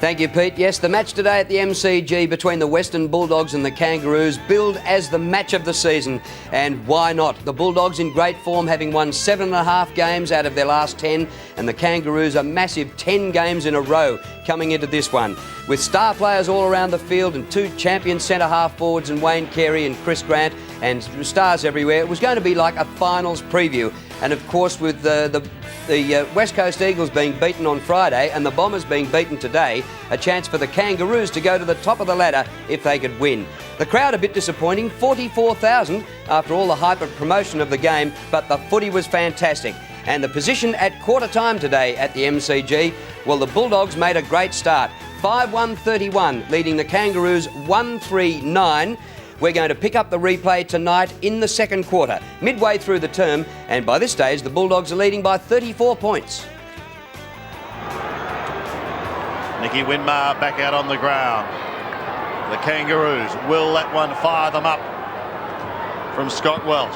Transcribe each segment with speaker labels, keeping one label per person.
Speaker 1: Thank you, Pete. Yes, the match today at the MCG between the Western Bulldogs and the Kangaroos billed as the match of the season. And why not? The Bulldogs in great form, having won 7.5 games out of their last 10, and the Kangaroos a massive 10 games in a row coming into this one. With star players all around the field and 2 champion centre-half forwards in Wayne Carey and Chris Grant, and stars everywhere, it was going to be like a finals preview. And of course, with the West Coast Eagles being beaten on Friday and the Bombers being beaten today, a chance for the Kangaroos to go to the top of the ladder if they could win. The crowd a bit disappointing, 44,000 after all the hype of promotion of the game, but the footy was fantastic. And the position at quarter time today at the MCG, well, the Bulldogs made a great start. 5-1-31, leading the Kangaroos 1-3-9. We're going to pick up the replay tonight in the second quarter, midway through the term, and by this stage the Bulldogs are leading by 34 points.
Speaker 2: Nicky Winmar back out on the ground. The Kangaroos, will that one fire them up from Scott Welsh?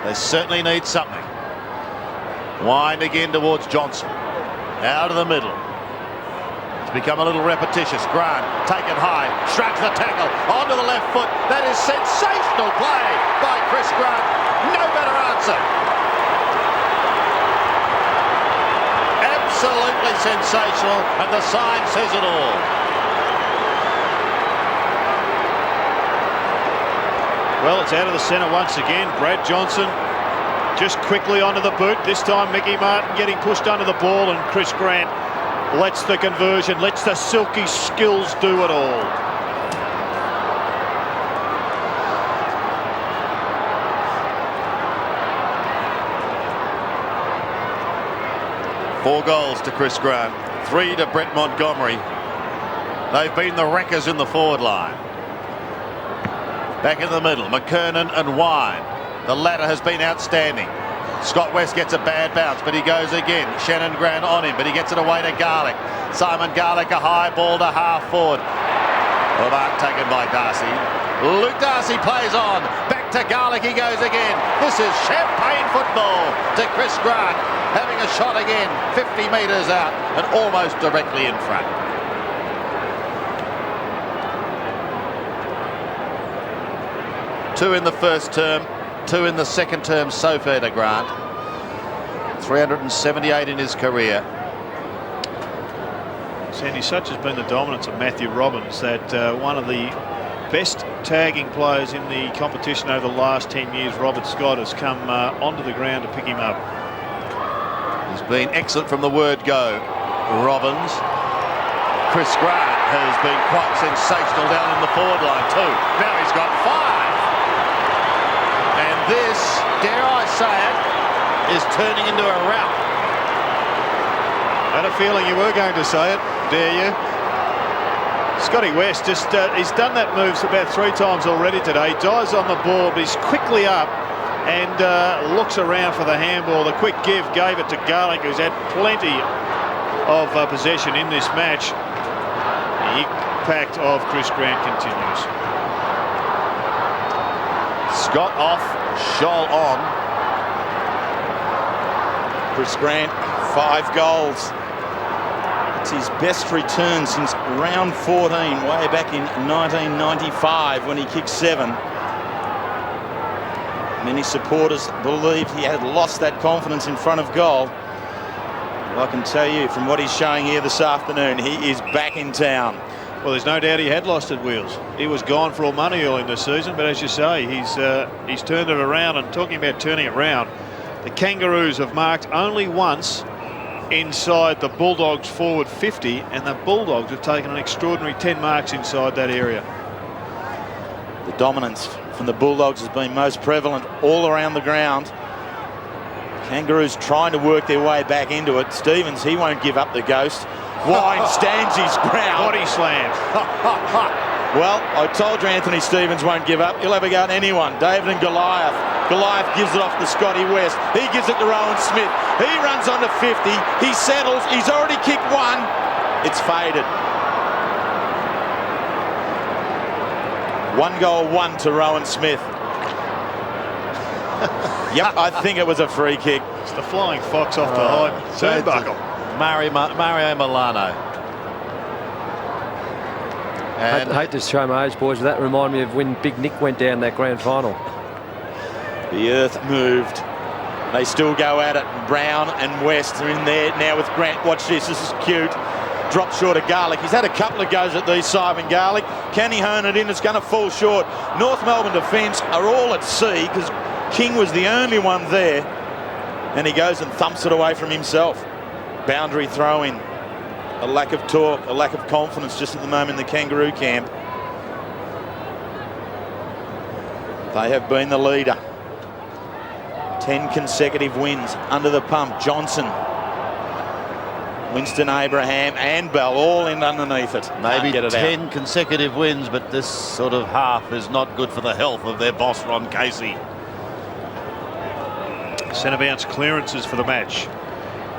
Speaker 2: They certainly need something. Wind again towards Johnson. Out of the middle. It's become a little repetitious. Grant taken high, shrugs the tackle onto the left foot. That is sensational play by Chris Grant. No better answer. Absolutely sensational, and the sign says it all.
Speaker 3: Well, it's out of the centre once again. Brad Johnson just quickly onto the boot. This time Mickey Martin getting pushed under the ball, and Chris Grant lets the conversion, lets the silky skills do it all.
Speaker 2: Four goals to Chris Grant, 3 to Brett Montgomery. They've been the wreckers in the forward line. Back in the middle, McKernan and Wine. The latter has been outstanding. Scott West gets a bad bounce, but he goes again. Shannon Grant on him, but he gets it away to Garlick. Simon Garlick, a high ball to half forward. The mark taken by Darcy. Luke Darcy plays on. Back to Garlick, he goes again. This is champagne football to Chris Grant. Having a shot again, 50 metres out and almost directly in front. Two in the first term, 2 in the second term so far to Grant. 378 in his career.
Speaker 3: Sandy, such has been the dominance of Matthew Robbins that one of the best tagging players in the competition over the last 10 years, Robert Scott, has come onto the ground to pick him up.
Speaker 2: He's been excellent from the word go, Robbins. Chris Grant has been quite sensational down in the forward line too. Now he's got 5. And this, dare I say it, is turning into a rout.
Speaker 3: I had a feeling you were going to say it, dare you? Scotty West just, he's done that move about 3 times already today. Dives on the ball, but he's quickly up and looks around for the handball. The quick give gave it to Garlick, who's had plenty of possession in this match. The impact of Chris Grant continues.
Speaker 2: Scott off, Scholl on.
Speaker 4: Chris Grant, 5 goals. It's his best return since round 14, way back in 1995 when he kicked 7. Many supporters believed he had lost that confidence in front of goal. Well, I can tell you from what he's showing here this afternoon, he is back in town.
Speaker 3: Well, there's no doubt he had lost at Wheels. He was gone for all money early in the season, but as you say, he's turned it around. And talking about turning it around, the Kangaroos have marked only once inside the Bulldogs forward 50, and the Bulldogs have taken an extraordinary 10 marks inside that area.
Speaker 4: The dominance from the Bulldogs has been most prevalent all around the ground. Kangaroos trying to work their way back into it. Stevens, he won't give up the ghost. Wine stands his ground.
Speaker 3: Body slam.
Speaker 4: Well, I told you Anthony Stevens won't give up. He'll have a go at anyone. David and Goliath. Goliath gives it off to Scotty West. He gives it to Rowan Smith. He runs on to 50. He settles. He's already kicked 1. It's faded. 1 goal, 1 to Rowan Smith. Yep, I think it was a free kick.
Speaker 3: It's the flying fox off the high turnbuckle.
Speaker 2: Mario Milano. And
Speaker 5: I hate to show my age, boys, but that reminded me of when Big Nick went down that grand final.
Speaker 4: The earth moved. They still go at it. Brown and West are in there now with Grant. Watch this. This is cute. Drop short of Garlick. He's had a couple of goes at these, Simon Garlick. Can he hone it in? It's going to fall short. North Melbourne defence are all at sea because King was the only one there. And he goes and thumps it away from himself. Boundary throw in. A lack of talk, a lack of confidence just at the moment in the Kangaroo camp. They have been the leader. 10 consecutive wins under the pump. Johnson, Winston Abraham and Bell all in underneath it.
Speaker 2: maybe
Speaker 4: Get it
Speaker 2: 10
Speaker 4: out.
Speaker 2: consecutive wins, but this sort of half is not good for the health of their boss, Ron Casey.
Speaker 3: Centre bounce clearances for the match.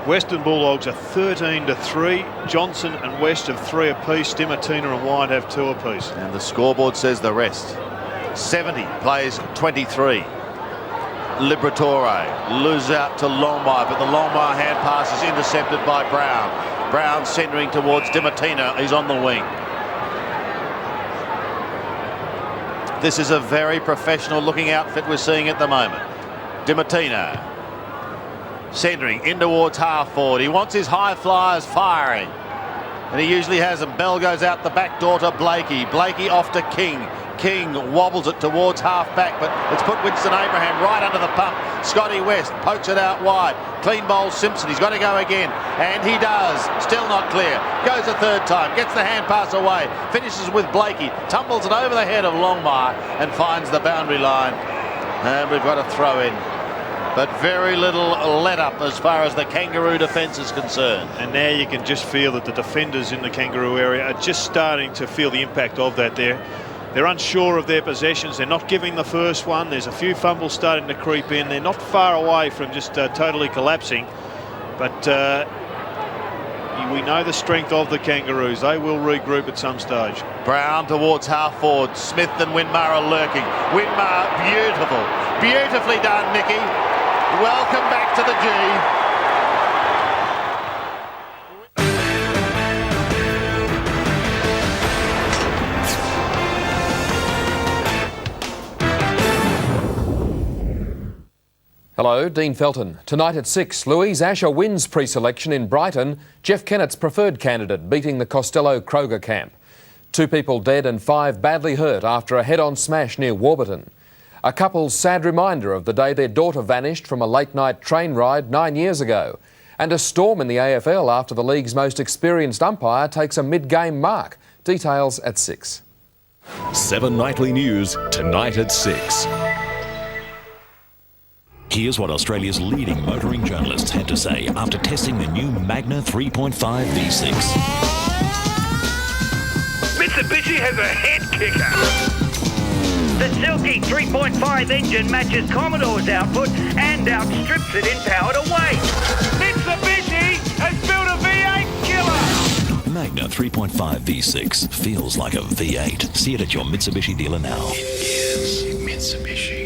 Speaker 3: Western Bulldogs are 13-3. Johnson and West have 3 apiece. Dimatina and Wine have 2 apiece.
Speaker 2: And the scoreboard says the rest. 70 plays 23. Liberatore loses out to Longmire, but the Longmire hand pass is intercepted by Brown. Brown centering towards Dimatina. He's on the wing. This is a very professional looking outfit we're seeing at the moment. Dimatina centering in towards half forward. He wants his high flyers firing, and he usually has them. Bell goes out the back door to Blakey. Blakey off to King. King wobbles it towards half back, but it's put Winston Abraham right under the pump. Scotty West pokes it out wide. Clean bowl Simpson. He's got to go again, and he does. Still not clear. Goes a third time. Gets the hand pass away. Finishes with Blakey. Tumbles it over the head of Longmire and finds the boundary line. And we've got a throw in. But very little let up as far as the Kangaroo defence is concerned.
Speaker 3: And now you can just feel that the defenders in the Kangaroo area are just starting to feel the impact of that there. They're unsure of their possessions. They're not giving the first one. There's a few fumbles starting to creep in. They're not far away from just totally collapsing. But we know the strength of the Kangaroos. They will regroup at some stage.
Speaker 2: Brown towards half forward. Smith and Winmar are lurking. Winmar, beautiful. Beautifully done, Nicky. Welcome back to the G.
Speaker 6: Hello, Dean Felton. Tonight at 6, Louise Asher wins pre-selection in Brighton. Jeff Kennett's preferred candidate beating the Costello-Kroger camp. 2 people dead and 5 badly hurt after a head-on smash near Warburton. A couple's sad reminder of the day their daughter vanished from a late-night train ride 9 years ago. And a storm in the AFL after the league's most experienced umpire takes a mid-game mark. Details at 6.
Speaker 7: 7 Nightly News, tonight at 6. Here's what Australia's leading motoring journalists had to say after testing the new Magna 3.5 V6.
Speaker 8: Mitsubishi has a head kicker. The silky 3.5 engine matches Commodore's output and outstrips it in power to weight. Mitsubishi has built a V8 killer.
Speaker 7: Magna 3.5 V6 feels like a V8. See it at your Mitsubishi dealer now.
Speaker 9: It is Mitsubishi.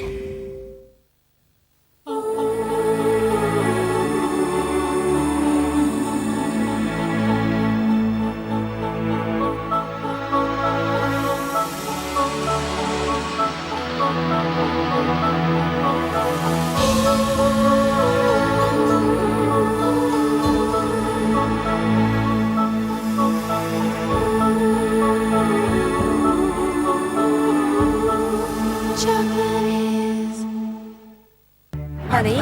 Speaker 10: Honey,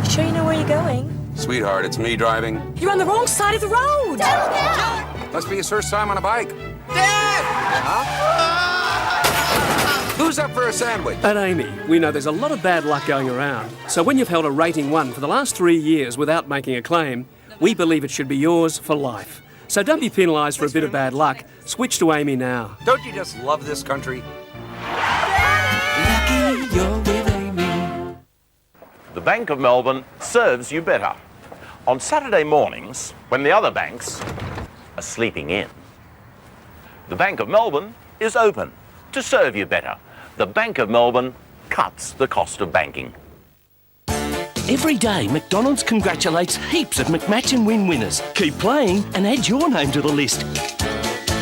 Speaker 10: sure you know where you're going?
Speaker 11: Sweetheart, it's me driving.
Speaker 10: You're on the wrong side of the road!
Speaker 11: Dad! Must be his first time on a bike. Dad! Huh? Who's up for a sandwich?
Speaker 5: At Amy, we know there's a lot of bad luck going around. So when you've held a rating 1 for the last 3 years without making a claim, we believe it should be yours for life. So don't be penalised for a bit of bad luck. Switch to Amy now.
Speaker 11: Don't you just love this country?
Speaker 5: Lucky you're with Amy.
Speaker 12: The Bank of Melbourne serves you better. On Saturday mornings, when the other banks are sleeping in, the Bank of Melbourne is open to serve you better. The Bank of Melbourne cuts the cost of banking.
Speaker 13: Every day, McDonald's congratulates heaps of McMatch and Win winners. Keep playing and add your name to the list.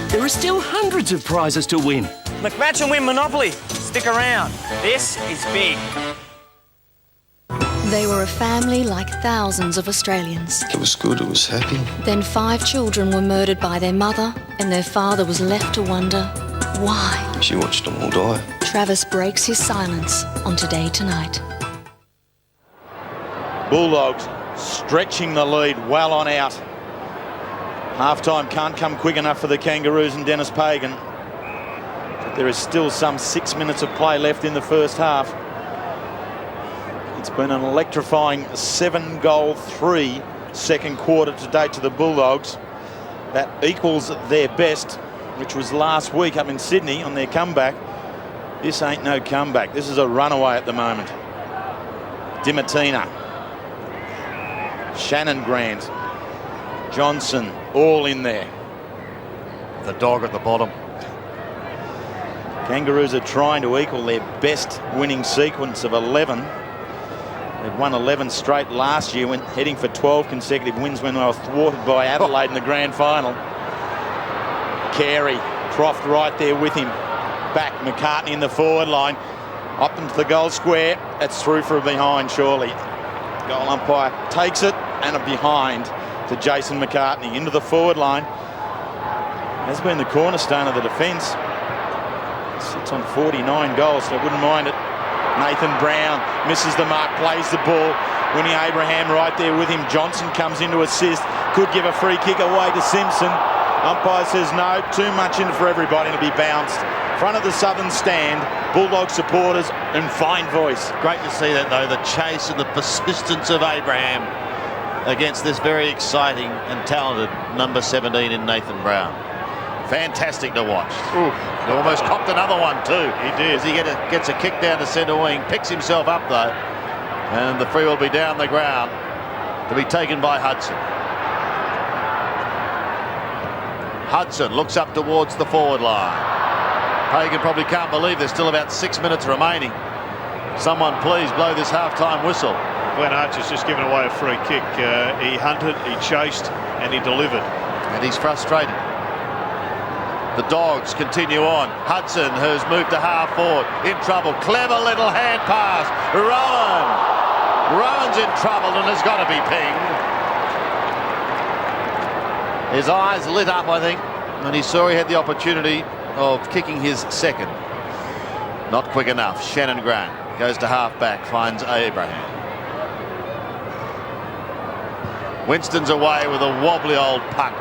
Speaker 13: There are still hundreds of prizes to win.
Speaker 14: McMatch and win Monopoly. Stick around. This is big.
Speaker 15: They were a family like thousands of Australians.
Speaker 9: It was good, it was happy.
Speaker 15: Then 5 children were murdered by their mother, and their father was left to wonder why.
Speaker 9: She watched them all die.
Speaker 15: Travis breaks his silence on Today Tonight.
Speaker 4: Bulldogs stretching the lead well on out. Half-time can't come quick enough for the Kangaroos and Dennis Pagan. But there is still some 6 minutes of play left in the first half. It's been an electrifying 7-goal 3 second quarter to date to the Bulldogs. That equals their best, which was last week up in Sydney on their comeback. This ain't no comeback. This is a runaway at the moment. Dimatina, Shannon Grant, Johnson, all in there.
Speaker 2: The dog at the bottom.
Speaker 4: Kangaroos are trying to equal their best winning sequence of 11. They'd won 11 straight last year, went heading for 12 consecutive wins when they were thwarted by Adelaide in the grand final. Carey, Croft right there with him. Back, McCartney in the forward line. Up into the goal square. That's through from behind, surely. Goal umpire takes it and a behind to Jason McCartney into the forward line. Has been the cornerstone of the defence. Sits on 49 goals, so I wouldn't mind it. Nathan Brown misses the mark, plays the ball. Winnie Abraham right there with him. Johnson comes in to assist. Could give a free kick away to Simpson. Umpire says no, too much in for everybody to be bounced. Front of the southern stand, Bulldog supporters in fine voice.
Speaker 2: Great to see that though, the chase and the persistence of Abraham against this very exciting and talented number 17 in Nathan Brown. Fantastic to watch. He almost copped another one too.
Speaker 3: He did.
Speaker 2: As he gets a kick down to centre wing, picks himself up though, and the free will be down the ground to be taken by Hudson. Hudson looks up towards the forward line. Pagan probably can't believe there's still about 6 minutes remaining. Someone please blow this half-time whistle.
Speaker 3: Glenn Archer's just given away a free kick. He hunted, he chased, and he delivered.
Speaker 2: And he's frustrated. The Dogs continue on. Hudson, who's moved to half forward, in trouble. Clever little hand pass. Rowan's in trouble and has got to be pinged. His eyes lit up, I think, and he saw he had the opportunity of kicking his second. Not quick enough. Shannon Grant goes to half back, finds Abraham. Winston's away with a wobbly old puck.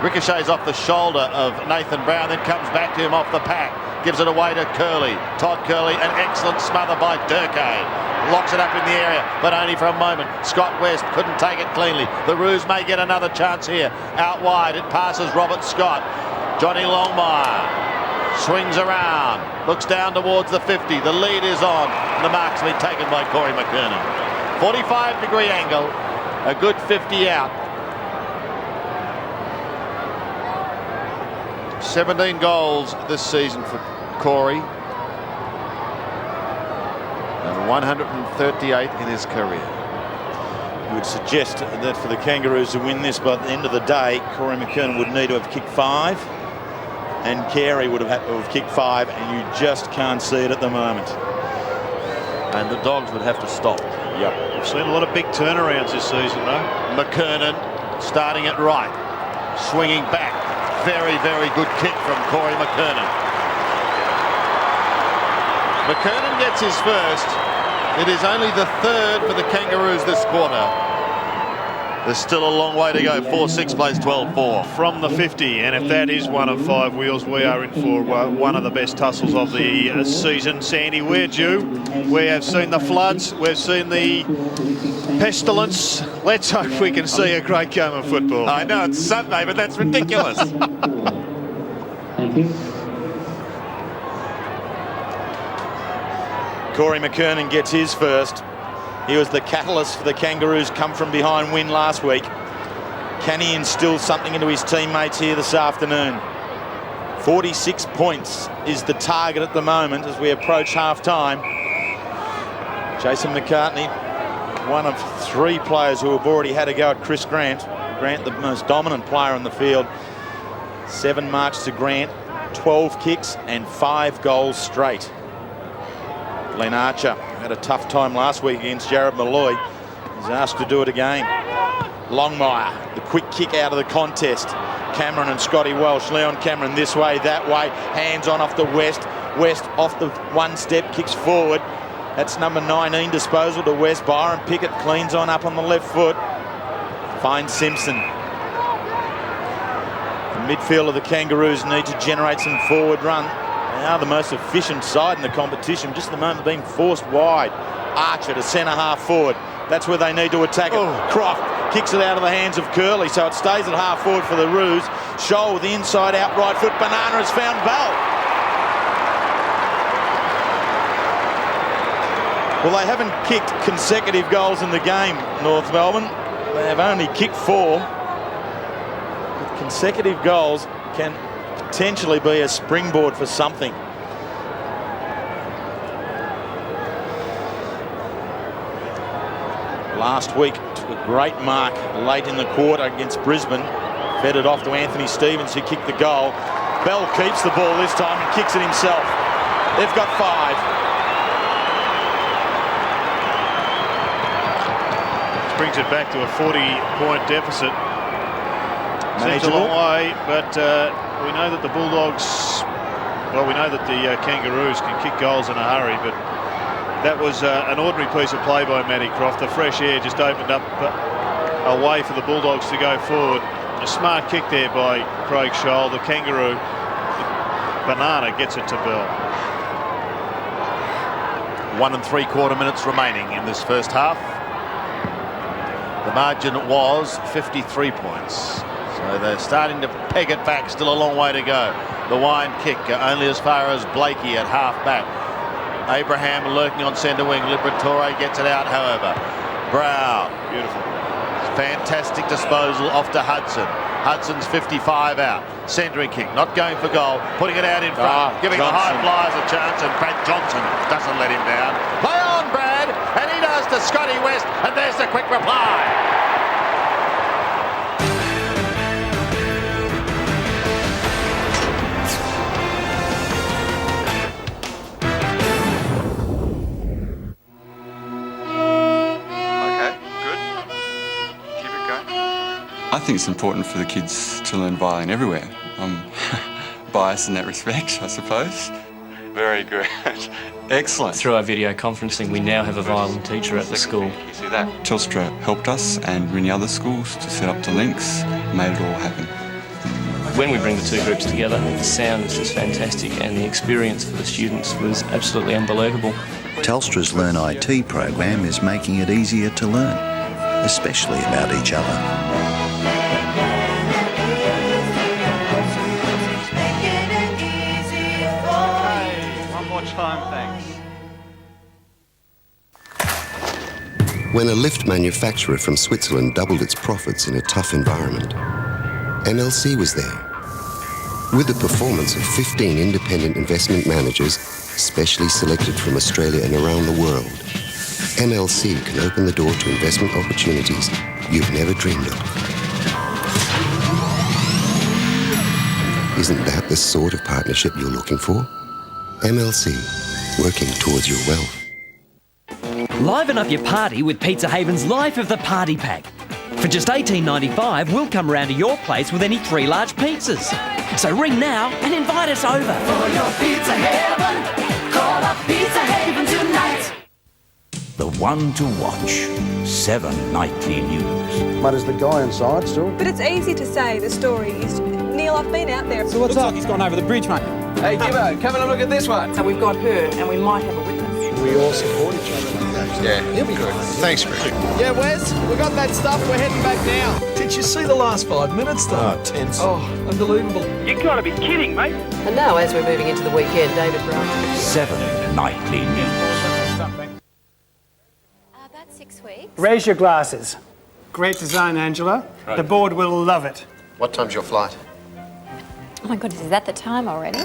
Speaker 2: Ricochets off the shoulder of Nathan Brown, then comes back to him off the pack. Gives it away to Curley. Todd Curley, an excellent smother by Durkay. Locks it up in the area, but only for a moment. Scott West couldn't take it cleanly. The Roos may get another chance here. Out wide, it passes Robert Scott. Johnny Longmire swings around, looks down towards the 50. The lead is on. The mark's been taken by Corey McKernan. 45-degree angle, a good 50 out. 17 goals this season for Corey. And 138 in his career.
Speaker 4: You would suggest that for the Kangaroos to win this, by the end of the day, Corey McKernan would need to have kicked 5. And Carey would have had to have kicked 5, and you just can't see it at the moment.
Speaker 2: And the Dogs would have to stop.
Speaker 4: Yep.
Speaker 3: We've seen a lot of big turnarounds this season, though.
Speaker 2: McKernan starting it right, swinging back. Very, very good kick from Corey McKernan. McKernan gets his first. It is only the third for the Kangaroos this quarter. There's still a long way to go. 4-6 plays 12-4.
Speaker 3: From the 50, and if that is one of 5 wheels, we are in for one of the best tussles of the season. Sandy, we're due. We have seen the floods. We've seen the pestilence. Let's hope we can see a great game of football.
Speaker 2: I know it's Sunday, but that's ridiculous.
Speaker 16: Thank you.
Speaker 4: Corey McKernan gets his first. He was the catalyst for the Kangaroos' come-from-behind win last week. Can he instill something into his teammates here this afternoon? 46 points is the target at the moment as we approach half-time. Jason McCartney, one of 3 players who have already had a go at Chris Grant. Grant, the most dominant player on the field. 7 marks to Grant, 12 kicks and 5 goals straight. Glenn Archer had a tough time last week against Jared Malloy. He's asked to do it again. Longmire, the quick kick out of the contest. Cameron and Scotty Welsh. Leon Cameron this way, that way. Hands on off to West. West off the one step, kicks forward. That's number 19 disposal to West. Byron Pickett cleans on up on the left foot. Finds Simpson. The midfield of the Kangaroos need to generate some forward run. They are the most efficient side in the competition. Just the moment being forced wide. Archer to centre half forward. That's where they need to attack it. Croft kicks it out of the hands of Curley, so it stays at half forward for the Roos. Scholl with the inside out right foot. Banana has found Bell. Well, they haven't kicked consecutive goals in the game, North Melbourne. They have only kicked 4. But consecutive goals can potentially be a springboard for something. Last week, took a great mark late in the quarter against Brisbane. Fed it off to Anthony Stevens, who kicked the goal. Bell keeps the ball this time and kicks it himself. They've got 5.
Speaker 3: Brings it back to a 40-point deficit. Seems a long way, but we know that the Bulldogs, well, we know that the Kangaroos can kick goals in a hurry, but that was an ordinary piece of play by Matty Croft. The fresh air just opened up a way for the Bulldogs to go forward. A smart kick there by Craig Scholl. The Kangaroo, Banana, gets it to Bell.
Speaker 2: 1 3/4 minutes remaining in this first half. The margin was 53 points. So they're starting to peg it back. Still a long way to go. The wine kick only as far as Blakey at half back. Abraham lurking on centre wing. Liberatore gets it out, however. Brown. Beautiful. Fantastic disposal off to Hudson. Hudson's 55 out. Centering kick. Not going for goal. Putting it out in front. Giving the high flyers a chance. And Brad Johnson doesn't let him down. Play on, Brad. And he does to Scotty West. And there's the quick reply.
Speaker 17: I think it's important for the kids to learn violin everywhere. I'm biased in that respect, I suppose. Very good. Excellent.
Speaker 18: Through our video conferencing, we now have a violin teacher at the school.
Speaker 17: You see that? Telstra helped us and many other schools to set up the links, made it all happen.
Speaker 18: When we bring the two groups together, the sound is just fantastic and the experience for the students was absolutely unbelievable.
Speaker 19: Telstra's Learn IT program is making it easier to learn, especially about each other.
Speaker 3: Time, thanks.
Speaker 20: When a lift manufacturer from Switzerland doubled its profits in a tough environment, MLC was there. With the performance of 15 independent investment managers, specially selected from Australia and around the world, MLC can open the door to investment opportunities you've never dreamed of. Isn't that the sort of partnership you're looking for? MLC, working towards your wealth.
Speaker 21: Liven up your party with Pizza Haven's Life of the Party Pack. For just $18.95, we'll come round to your place with any 3 large pizzas. So ring now and invite us over.
Speaker 22: For your Pizza Haven, call up Pizza Haven tonight.
Speaker 23: The one to watch, 7 nightly news.
Speaker 24: But is the guy inside still?
Speaker 25: But it's easy to say the story is... Neil, I've been out there.
Speaker 24: So what's up?
Speaker 26: Like he's gone over the bridge, mate.
Speaker 24: Hey, Gibbo, come and look at this one.
Speaker 25: So we've got her, and we might have a witness.
Speaker 24: We all support each other like that.
Speaker 23: Yeah,
Speaker 24: he'll be good.
Speaker 23: Thanks, Greg.
Speaker 24: Yeah, Wes, we got that stuff. We're heading back now. Did you see the last 5 minutes, though? Oh, tense. Oh, unbelievable.
Speaker 8: You gotta be kidding, mate.
Speaker 25: And now, as we're moving into the weekend, David Brown.
Speaker 23: 7 nightly news.
Speaker 27: About 6 weeks.
Speaker 28: Raise your glasses. Great design, Angela. Right. The board will love it.
Speaker 23: What time's your flight?
Speaker 27: Oh my goodness, is that the time already?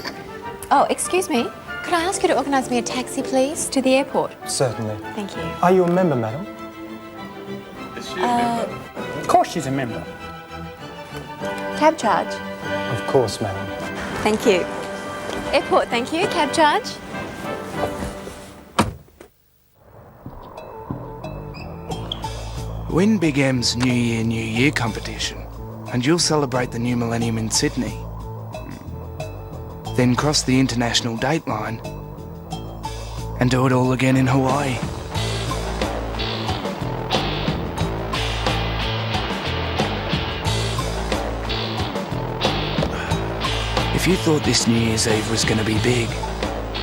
Speaker 27: Oh, excuse me. Could I ask you to organise me a taxi, please, to the airport?
Speaker 28: Certainly.
Speaker 27: Thank you.
Speaker 28: Are you a member, madam?
Speaker 23: Is she a member?
Speaker 28: Of course she's a member.
Speaker 27: Cab charge?
Speaker 28: Of Of course, madam.
Speaker 27: Thank you. Airport, thank you. Cab charge.
Speaker 1: Win Big M's New Year, New Year competition, and you'll celebrate the new millennium in Sydney. Then cross the international date line and do it all again in Hawaii. If you thought this New Year's Eve was going to be big,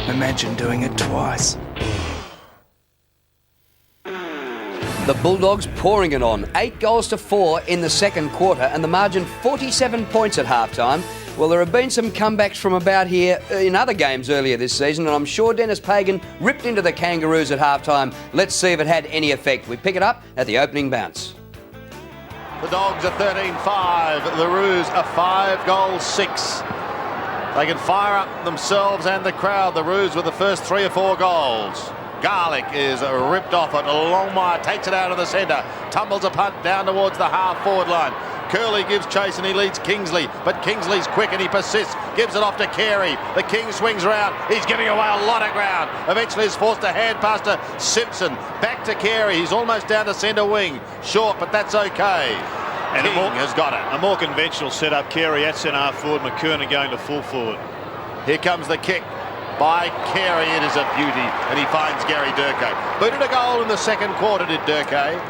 Speaker 1: imagine doing it twice.
Speaker 5: The Bulldogs pouring it on. 8 goals to 4 in the second quarter and the margin 47 points at halftime. Well, there have been some comebacks from about here in other games earlier this season, and I'm sure Dennis Pagan ripped into the Kangaroos at halftime. Let's see if it had any effect. We pick it up at the opening bounce.
Speaker 2: The Dogs are 13-5. The Roos are 5 goals 6. They can fire up themselves and the crowd. The Roos with the first 3 or 4 goals. Garlick is ripped off it. Longmire takes it out of the centre. Tumbles a punt down towards the half-forward line. Curley gives chase and he leads Kingsley, but Kingsley's quick and he persists. Gives it off to Carey. The King swings round. He's giving away a lot of ground. Eventually is forced to hand pass to Simpson. Back to Carey. He's almost down to centre wing. Short, but that's okay. And King has got it.
Speaker 3: A more conventional setup. Carey at centre half forward. McKernan going to full forward.
Speaker 2: Here comes the kick by Carey. It is a beauty, and he finds Gary Durkay. Booted a goal in the second quarter, did Durkay.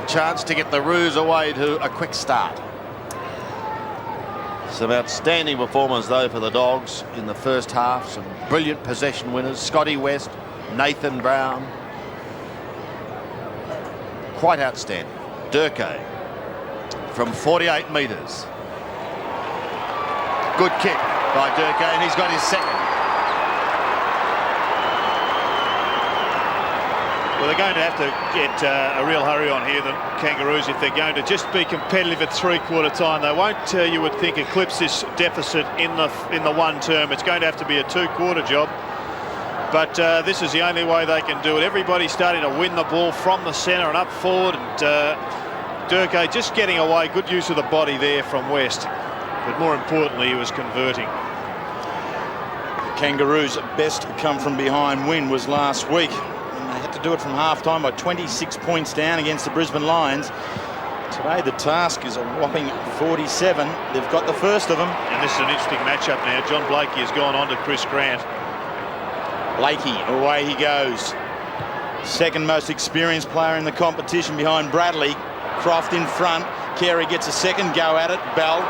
Speaker 2: Chance to get the Roos away to a quick start. Some outstanding performance though for the Dogs in the first half. Some brilliant possession winners. Scotty West, Nathan Brown. Quite outstanding. Durkay from 48 metres. Good kick by Durkay, and he's got his second.
Speaker 3: Well, they're going to have to get a real hurry on here, the Kangaroos, if they're going to just be competitive at three-quarter time. They won't, you would think, eclipse this deficit in the one term. It's going to have to be a two-quarter job. But this is the only way they can do it. Everybody's starting to win the ball from the centre and up forward. And Durkay just getting away. Good use of the body there from West. But more importantly, he was converting.
Speaker 4: Kangaroos' best come from behind win was last week. And they had to do it from half-time by 26 points down against the Brisbane Lions. Today the task is a whopping 47. They've got the first of them.
Speaker 3: And this is an interesting matchup now. John Blakey has gone on to Chris Grant.
Speaker 4: Blakey, away he goes. Second most experienced player in the competition behind Bradley. Croft in front. Carey gets a second go at it. Bell.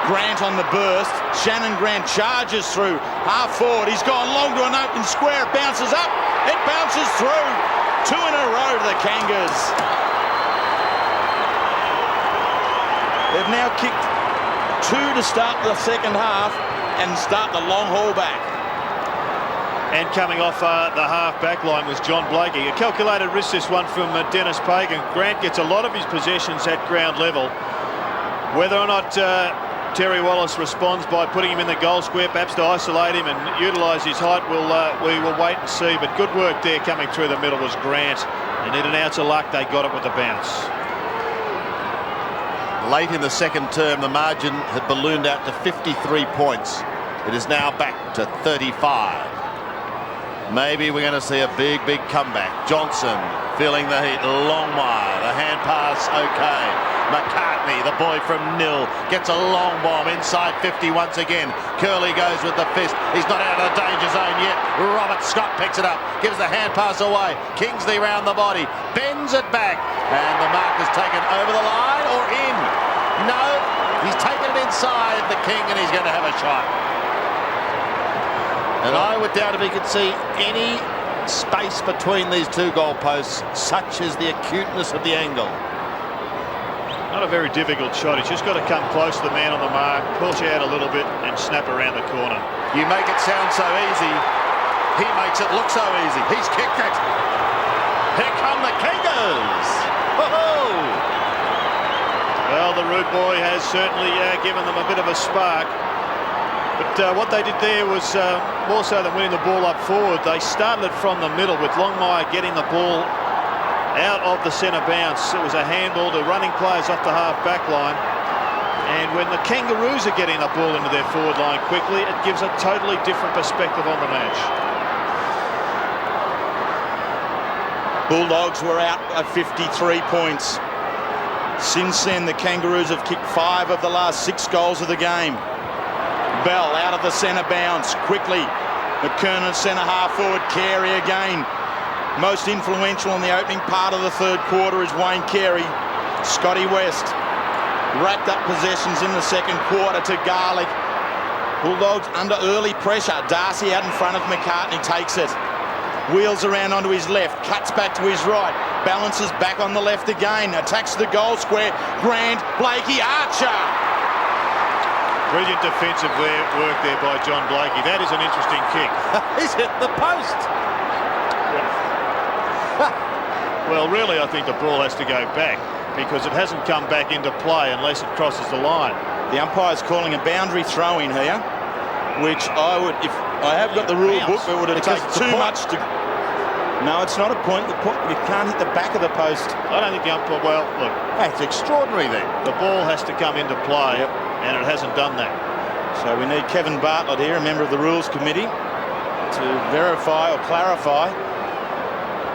Speaker 4: Grant on the burst. Shannon Grant charges through half forward. He's gone long to an open square. It bounces up. It bounces through. 2 in a row to the Kangas. They've now kicked 2 to start the second half and start the long haul back.
Speaker 3: And coming off the half-back line was John Blakey. A calculated risk, this one from Dennis Pagan. Grant gets a lot of his possessions at ground level. Whether or not Terry Wallace responds by putting him in the goal square, perhaps to isolate him and utilise his height, we will wait and see. But good work there coming through the middle was Grant. They need an ounce of luck. They got it with the bounce.
Speaker 2: Late in the second term, the margin had ballooned out to 53 points. It is now back to 35. Maybe we're going to see a big comeback. Johnson feeling the heat. Longmire, the hand pass, okay. McCartney, the boy from Nil, gets a long bomb inside 50 once again. Curley goes with the fist. He's not out of the danger zone yet. Robert Scott picks it up, gives the hand pass away. Kingsley round the body, bends it back, and the mark is taken over the line or in. No, he's taken it inside the King, and he's going to have a shot. And I would doubt if he could see any space between these two goalposts, such as the acuteness of the angle.
Speaker 3: Not a very difficult shot. He's just got to come close to the man on the mark, push out a little bit and snap around the corner.
Speaker 2: You make it sound so easy. He makes it look so easy. He's kicked it. Here come the Kangaroos. Whoa!
Speaker 3: Well, the Root Boy has certainly given them a bit of a spark. But what they did there was more so than winning the ball up forward. They started it from the middle with Longmire getting the ball out of the centre bounce. It was a handball to running players off the half-back line. And when the Kangaroos are getting the ball into their forward line quickly, it gives a totally different perspective on the match.
Speaker 4: Bulldogs were out by 53 points. Since then, the Kangaroos have kicked 5 of the last 6 goals of the game. Bell out of the centre bounce quickly. McKernan centre half forward. Carey again. Most influential in the opening part of the third quarter is Wayne Carey. Scotty West wrapped up possessions in the second quarter to Garlick. Bulldogs under early pressure. Darcy out in front of McCartney takes it. Wheels around onto his left, cuts back to his right, balances back on the left again, attacks the goal square. Grant, Blakey, Archer.
Speaker 3: Brilliant defensive work there by John Blakey. That is an interesting kick.
Speaker 2: He's hit the post.
Speaker 3: Well, really, I think the ball has to go back because it hasn't come back into play unless it crosses the line.
Speaker 4: The umpire's calling a boundary throw-in here, which I would, if I have got the rule book, it would have taken too much to... No, it's not a point. The point, you can't hit the back of the post.
Speaker 3: I don't think the umpire... Well, look.
Speaker 2: That's extraordinary then.
Speaker 3: The ball has to come into play, and it hasn't done that.
Speaker 4: So we need Kevin Bartlett here, a member of the Rules Committee, to verify or clarify.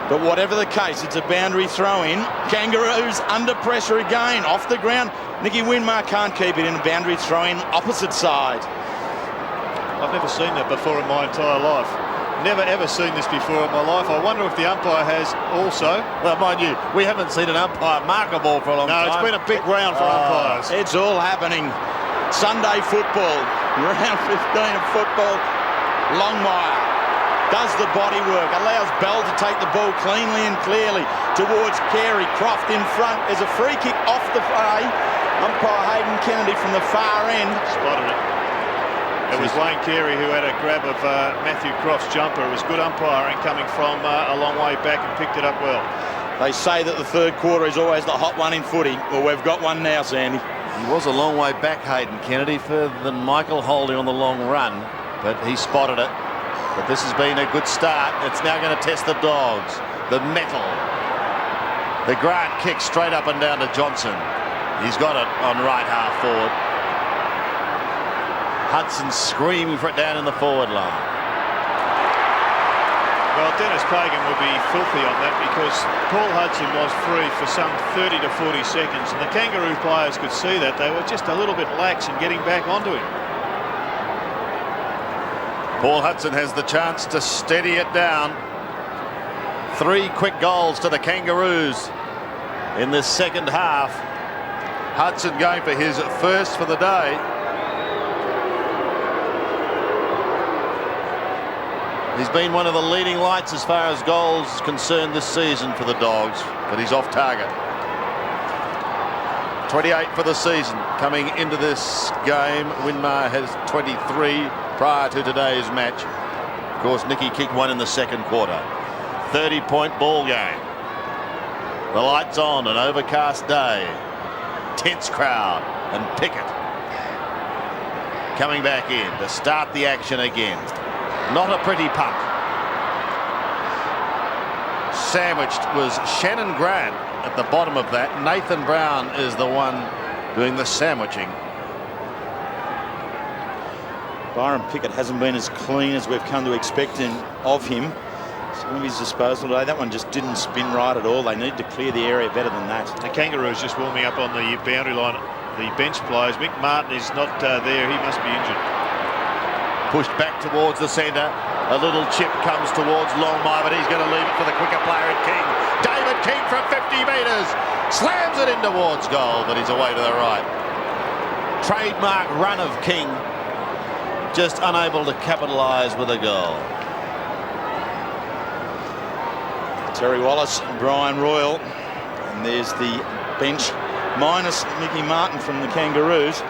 Speaker 4: But whatever the case, it's a boundary throw-in. Kangaroos under pressure again, off the ground. Nicky Winmar can't keep it in a boundary throw-in, opposite side.
Speaker 3: I've never seen that before in my entire life. Never ever seen this before in my life. I wonder if the umpire has also.
Speaker 2: Well, mind you, we haven't seen an umpire mark a ball for a long time.
Speaker 3: No, it's been a big round for umpires.
Speaker 4: It's all happening. Sunday football, round 15 of football. Longmire does the body work, allows Bell to take the ball cleanly and clearly towards Carey. Croft in front. There's a free kick off the fray. Umpire Hayden Kennedy from the far end.
Speaker 3: Spotted it. It was Wayne Carey who had a grab of Matthew Croft's jumper. It was good umpiring coming from a long way back and picked it up well.
Speaker 4: They say that the third quarter is always the hot one in footy. Well, we've got one now, Sandy.
Speaker 2: He was a long way back, Hayden Kennedy, further than Michael Holding on the long run, but he spotted it. But this has been a good start. It's now going to test the Dogs. The metal. The Grant kick straight up and down to Johnson. He's got it on right half forward. Hudson screaming for it down in the forward line.
Speaker 3: Well, Dennis Pagan would be filthy on that because Paul Hudson was free for some 30 to 40 seconds, and the Kangaroo players could see that. They were just a little bit lax in getting back onto him.
Speaker 2: Paul Hudson has the chance to steady it down. 3 quick goals to the Kangaroos in this second half. Hudson going for his first for the day. He's been one of the leading lights as far as goals concerned this season for the Dogs, but he's off target. 28 for the season coming into this game. Winmar has 23 prior to today's match. Of course, Nicky kicked 1 in the second quarter. 30-point ball game. The lights on, an overcast day. Tense crowd, and Pickett coming back in to start the action again. Not a pretty puck. Sandwiched was Shannon Grant at the bottom of that. Nathan Brown is the one doing the sandwiching.
Speaker 4: Byron Pickett hasn't been as clean as we've come to expect of him. Some of his disposal today, that one just didn't spin right at all. They need to clear the area better than that.
Speaker 3: The Kangaroos just warming up on the boundary line. The bench players. Mick Martin is not there. He must be injured.
Speaker 2: Pushed back towards the centre. A little chip comes towards Longmire, but he's going to leave it for the quicker player at King. David King from 50 metres. Slams it in towards goal, but he's away to the right. Trademark run of King. Just unable to capitalise with a goal.
Speaker 4: Terry Wallace and Brian Royal. And there's the bench minus Mickey Martin from the Kangaroos.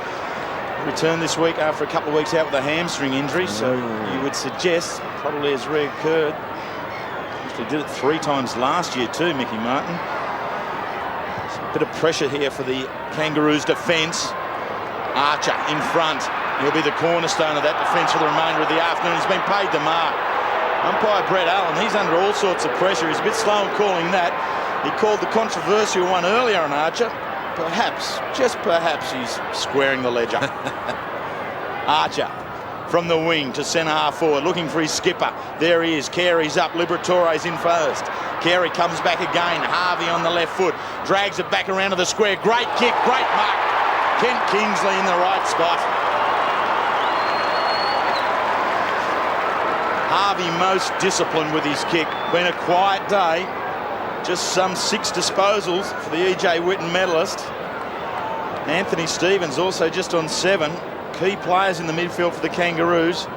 Speaker 4: Returned this week after a couple of weeks out with a hamstring injury, so you would suggest probably has reoccurred. Actually did it 3 times last year too, Mickey Martin. So a bit of pressure here for the Kangaroos defence. Archer in front. He'll be the cornerstone of that defence for the remainder of the afternoon. He's been paid to mark. Umpire Brett Allen, he's under all sorts of pressure. He's a bit slow in calling that. He called the controversial one earlier on Archer. perhaps, just perhaps, he's squaring the ledger. Archer from the wing to centre half forward, looking for his skipper. There he is. Carey's up. Liberatore's in first. Carey comes back again. Harvey on the left foot. Drags it back around to the square. Great kick, great mark. Kent Kingsley in the right spot. Harvey most disciplined with his kick. Been a quiet day. Just some 6 disposals for the E.J. Whitten medalist. Anthony Stevens also just on 7. Key players in the midfield for the Kangaroos.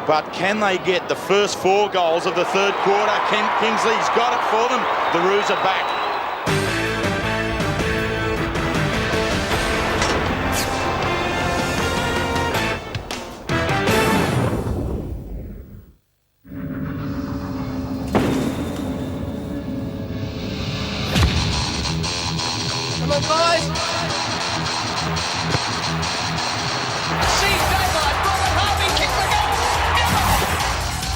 Speaker 4: But can they get the first 4 goals of the third quarter? Kent Kingsley's got it for them. The Roos are back.
Speaker 22: Come on, guys.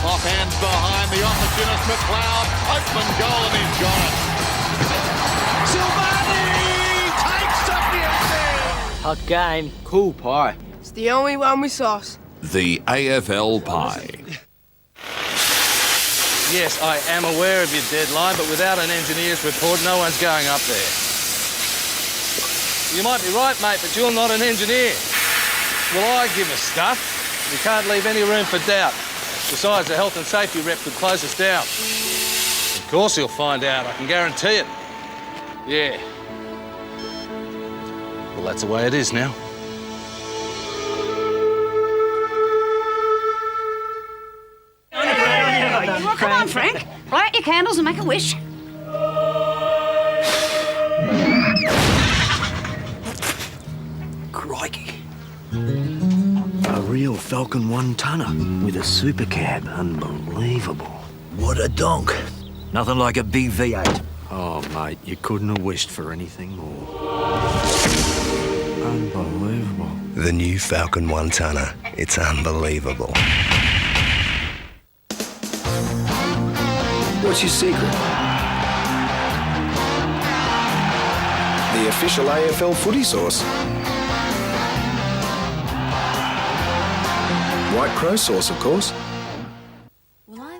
Speaker 2: Off hands behind the opportunist McLeod. Open goal and he's got it. Silvani takes up the offense.
Speaker 6: Hot game. Cool pie.
Speaker 7: It's the only one with sauce.
Speaker 23: The AFL pie.
Speaker 10: Yes, I am aware of your deadline, but without an engineer's report, no one's going up there. You might be right, mate, but you're not an engineer. Well, I give a stuff. You can't leave any room for doubt. Besides, the health and safety rep could close us down. Of course he'll find out, I can guarantee it. Yeah. Well, that's the way it is now.
Speaker 11: Well, come on, Frank. Light your candles and make a wish.
Speaker 12: Crikey. A real Falcon 1-tonner with a super cab. Unbelievable. What a donk. Nothing like a big V8. Oh, mate, you couldn't have wished for anything more. Unbelievable.
Speaker 13: The new Falcon 1-tonner. It's unbelievable.
Speaker 1: What's your secret? The official AFL footy sauce. White Crow sauce, of course.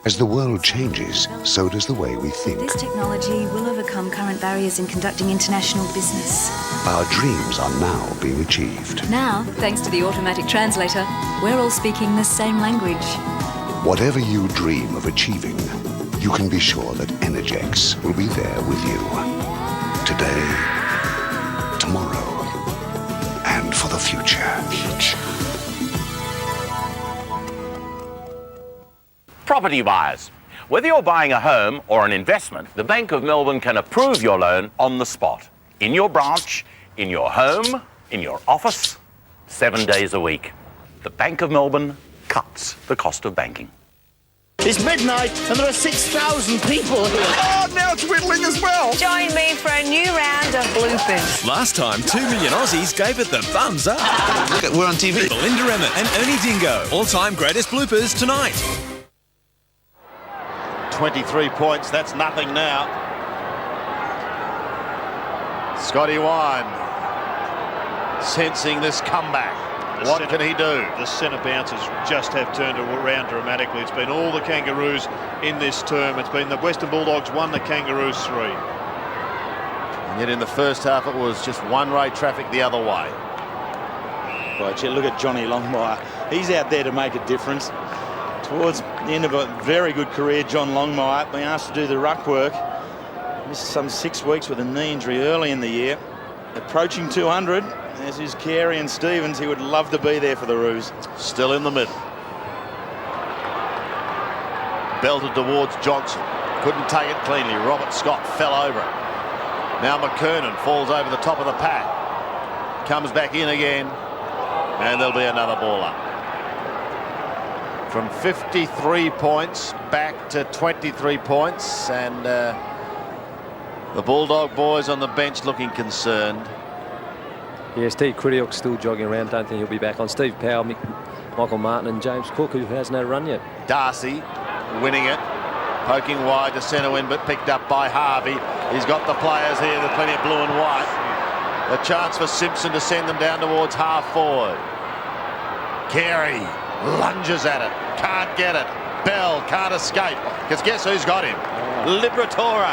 Speaker 14: As the world changes, so does the way we think.
Speaker 26: This technology will overcome current barriers in conducting international business.
Speaker 14: Our dreams are now being achieved.
Speaker 26: Now, thanks to the automatic translator, we're all speaking the same language.
Speaker 14: Whatever you dream of achieving, you can be sure that Energex will be there with you. Today, tomorrow, and for the future.
Speaker 29: Property buyers. Whether you're buying a home or an investment, the Bank of Melbourne can approve your loan on the spot. In your branch, in your home, in your office, 7 days a week. The Bank of Melbourne cuts the cost of banking.
Speaker 22: It's midnight and there are 6,000 people here.
Speaker 23: Oh, now it's whittling as well.
Speaker 25: Join me for a new round of bloopers.
Speaker 23: Last time, 2 million Aussies gave it the thumbs up. We're on TV. Belinda Emmett and Ernie Dingo. All-time greatest bloopers tonight.
Speaker 2: 23 points, that's nothing now. Scotty Wine sensing this comeback. What can he do?
Speaker 3: The centre bouncers just have turned around dramatically. It's been all the Kangaroos in this term. It's been the Western Bulldogs 1, the Kangaroos 3.
Speaker 2: And yet in the first half it was just one-way traffic the other way.
Speaker 4: Right, look at Johnny Longmire. He's out there to make a difference. Towards the end of a very good career, John Longmire being asked to do the ruck work. Missed some 6 weeks with a knee injury early in the year. Approaching 200, as is Carey and Stevens. He would love to be there for the Roos.
Speaker 2: Still in the middle. Belted towards Johnson. Couldn't take it cleanly. Robert Scott fell over it. Now McKernan falls over the top of the pack. Comes back in again. And there'll be another ball up. From 53 points back to 23 points, and the Bulldog boys on the bench looking concerned.
Speaker 30: Yeah, Steve Cridiock's still jogging around. Don't think he'll be back on. Steve Powell, Michael Martin and James Cook, who has no run yet.
Speaker 2: Darcy winning it, poking wide to centre win, but picked up by Harvey. He's got the players here with plenty of blue and white. A chance for Simpson to send them down towards half forward. Carey lunges at it, can't get it. Bell can't escape, because guess who's got him? Liberatore.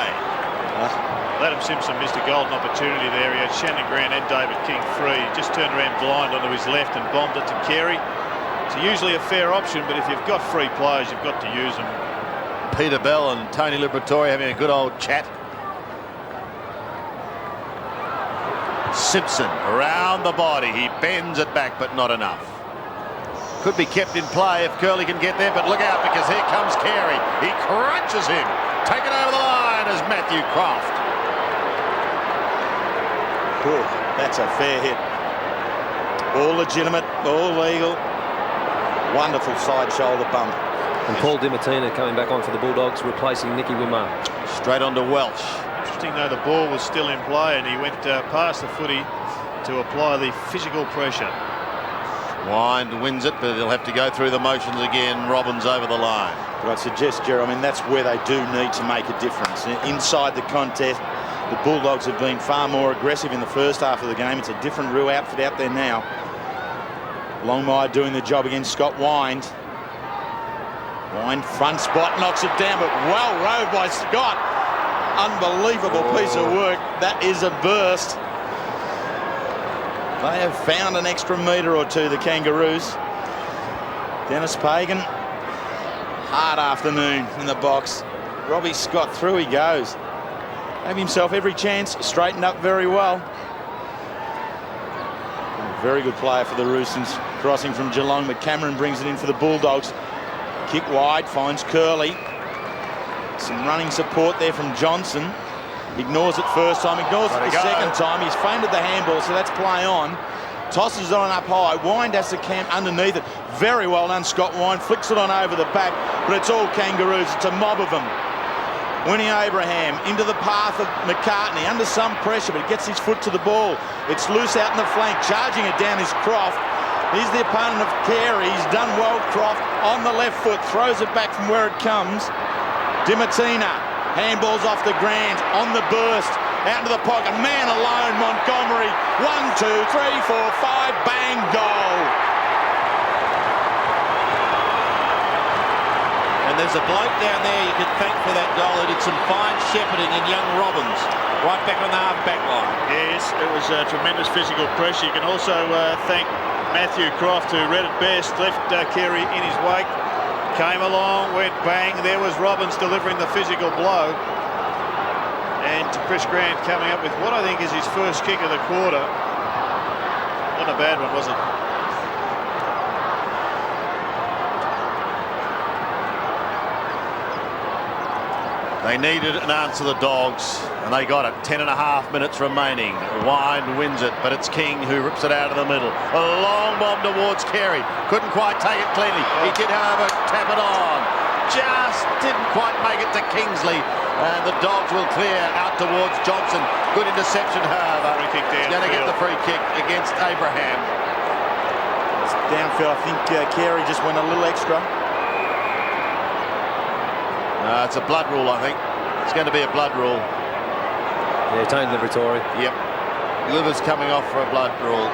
Speaker 3: Adam Simpson missed a golden opportunity there. He had Shannon Grant and David King free. He just turned around blind onto his left and bombed it to Carey. It's usually a fair option, but if you've got free players, you've got to use them.
Speaker 2: Peter Bell and Tony Liberatore having a good old chat. Simpson around the body. He bends it back, but not enough. Could be kept in play if Curley can get there, but look out, because here comes Carey. He crunches him. Taken over the line as Matthew Croft.
Speaker 4: Ooh, that's a fair hit. All legitimate, all legal. Wonderful side shoulder bump.
Speaker 30: And Paul DiMartino coming back on for the Bulldogs, replacing Nicky Wimmer.
Speaker 2: Straight on to Welch.
Speaker 3: Interesting though, the ball was still in play and he went past the footy to apply the physical pressure.
Speaker 2: Wind wins it, but he'll have to go through the motions again. Robbins over the line.
Speaker 4: But I'd suggest, Jerry, I mean, that's where they do need to make a difference. Inside the contest, the Bulldogs have been far more aggressive in the first half of the game. It's a different real outfit out there now. Longmire doing the job against Scott Wind. Wind front spot, knocks it down, but well rode by Scott. Unbelievable piece of work. That is a burst. They have found an extra metre or two, the Kangaroos. Dennis Pagan, hard afternoon in the box. Robbie Scott, through he goes. Gave himself every chance, straightened up very well. A very good player for the Roosters, crossing from Geelong, but Cameron brings it in for the Bulldogs. Kick wide, finds Curley. Some running support there from Johnson. Ignores it first time, ignores it the second time. He's feinted the handball, so that's play on. Tosses it on up high. Wind has to camp underneath it. Very well done, Scott Wind. Flicks it on over the back, but it's all Kangaroos. It's a mob of them. Winnie Abraham into the path of McCartney, under some pressure, but he gets his foot to the ball. It's loose out in the flank. Charging it down is Croft. He's the opponent of Carey. He's done well, Croft, on the left foot. Throws it back from where it comes. DiMartino. Handballs off the Grand, on the burst, out into the pocket, man alone, Montgomery, 1, 2, 3, 4, 5, bang, goal.
Speaker 2: And there's a bloke down there you could thank for that goal who did some fine shepherding in young Robbins, right back on the half-back line.
Speaker 3: Yes, it was tremendous physical pressure. You can also thank Matthew Croft, who read it best, left Carey in his wake. Came along, went bang. There was Robbins delivering the physical blow. And Chris Grant coming up with what I think is his first kick of the quarter. Not a bad one, was it?
Speaker 2: They needed an answer, the Dogs, and they got it. 10.5 minutes remaining. Wind wins it, but it's King who rips it out of the middle. A long bomb towards Carey. Couldn't quite take it cleanly. He did, however, tap it on. Just didn't quite make it to Kingsley. And the Dogs will clear out towards Johnson. Good interception, however. He's going to get the free kick against Abraham.
Speaker 4: It's downfield. I think Carey just went a little extra.
Speaker 2: It's a blood rule, I think. It's going to be a blood rule.
Speaker 30: Yeah, Tony Liberatore.
Speaker 2: Yep. Liver's coming off for a blood rule.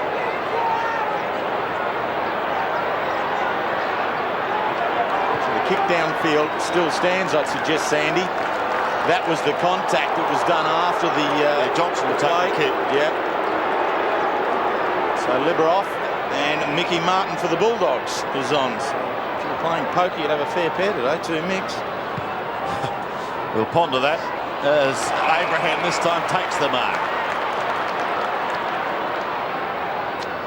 Speaker 4: So the kick downfield still stands, I'd suggest, Sandy. That was the contact that was done after the
Speaker 2: Johnson will take the kick.
Speaker 4: Yep. So Liber off, and Mickey Martin for the Bulldogs is on. So if you were playing poker, you'd have a fair pair today, 2 mix.
Speaker 2: We'll ponder that as Abraham this time takes the mark.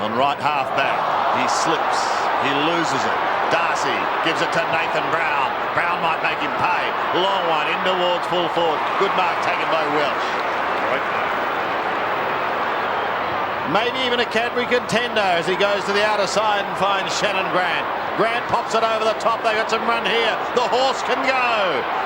Speaker 2: On right half back, he slips, he loses it. Darcy gives it to Nathan Brown. Brown might make him pay. Long one in towards full forward. Good mark taken by Welch. Maybe even a Cadbury contender as he goes to the outer side and finds Shannon Grant. Grant pops it over the top. They got some run here. The horse can go.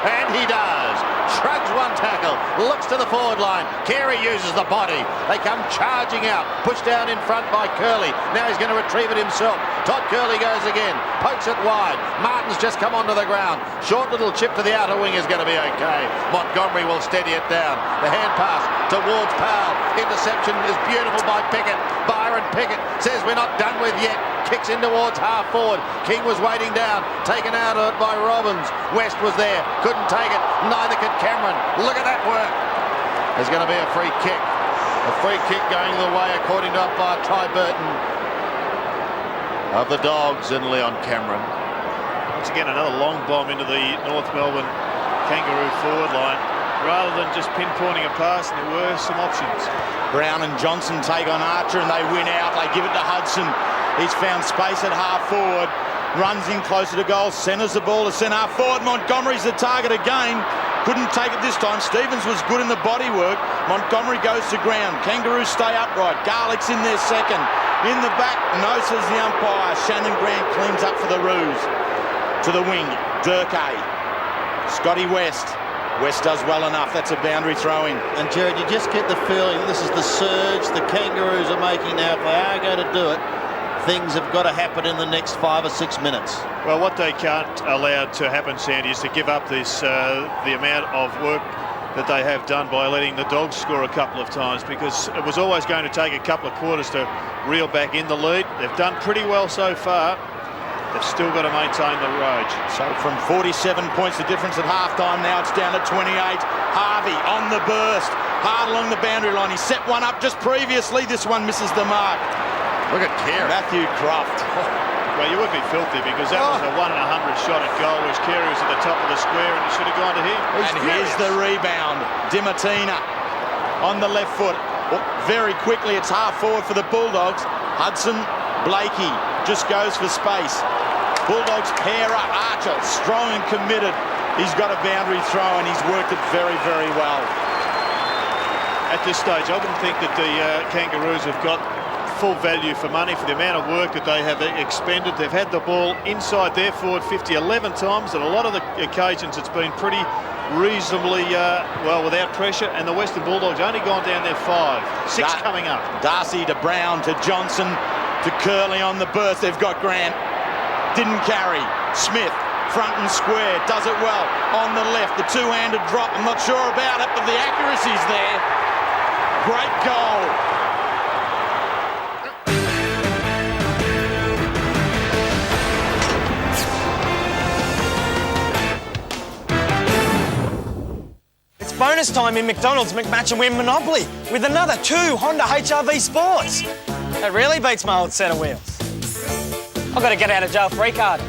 Speaker 2: And he does. Shrugs one tackle. Looks to the forward line. Carey uses the body. They come charging out. Pushed down in front by Curley. Now he's going to retrieve it himself. Todd Curley goes again. Pokes it wide. Martin's just come onto the ground. Short little chip to the outer wing is going to be okay. Montgomery will steady it down. The hand pass towards Powell. Interception is beautiful by Pickett. Byron Pickett says we're not done with yet. Kicks in towards half forward. King was waiting down. Taken out of it by Robbins. West was there. Couldn't take it. Neither could Cameron. Look at that work. There's going to be a free kick. A free kick going the way, according to umpire Ty Burton, of the Dogs and Leon Cameron.
Speaker 3: Once again, another long bomb into the North Melbourne Kangaroo forward line. Rather than just pinpointing a pass, there were some options.
Speaker 4: Brown and Johnson take on Archer and they win out. They give it to Hudson. He's found space at half forward. Runs in closer to goal. Centres the ball to centre half forward. Montgomery's the target again. Couldn't take it this time. Stevens was good in the body work. Montgomery goes to ground. Kangaroos stay upright. Garlick's in there second. In the back, no, says the umpire. Shannon Grant cleans up for the Roos. To the wing, Durkay. Scotty West. West does well enough. That's a boundary throw-in.
Speaker 8: And Jared, you just get the feeling this is the surge the Kangaroos are making now. If they are going to do it, things have got to happen in the next 5 or 6 minutes.
Speaker 3: Well, what they can't allow to happen, Sandy, is to give up this the amount of work that they have done by letting the Dogs score a couple of times, because it was always going to take a couple of quarters to reel back in the lead. They've done pretty well so far. They've still got to maintain the rage.
Speaker 4: So from 47 points the difference at halftime, now it's down to 28. Harvey on the burst, hard along the boundary line. He set one up just previously. This one misses the mark.
Speaker 2: Look at Carey.
Speaker 4: Matthew Croft.
Speaker 3: Well, you would be filthy because that was a 1 in 100 shot at goal, which Carey was at the top of the square and it should have gone to him.
Speaker 4: And here's the rebound. Dimartina on the left foot. Very quickly, it's half forward for the Bulldogs. Hudson, Blakey just goes for space. Bulldogs pair up. Archer, strong and committed. He's got a boundary throw and he's worked it very, very well.
Speaker 3: At this stage, I wouldn't think that the Kangaroos have got full value for money for the amount of work that they have expended. They've had the ball inside their forward 50 11 times, and a lot of the occasions it's been pretty reasonably well without pressure, and the Western Bulldogs only gone down there 5. 6 coming up.
Speaker 4: Darcy to Brown to Johnson to Curley on the burst. They've got Grant. Didn't carry. Smith front and square, does it well on the left. The two-handed drop, I'm not sure about it, but the accuracy's there. Great goal.
Speaker 9: It's bonus time in McDonald's McMatch and Win Monopoly with another 2 Honda HR-V Sports. That really beats my old set of wheels. I've got to get out of jail free card.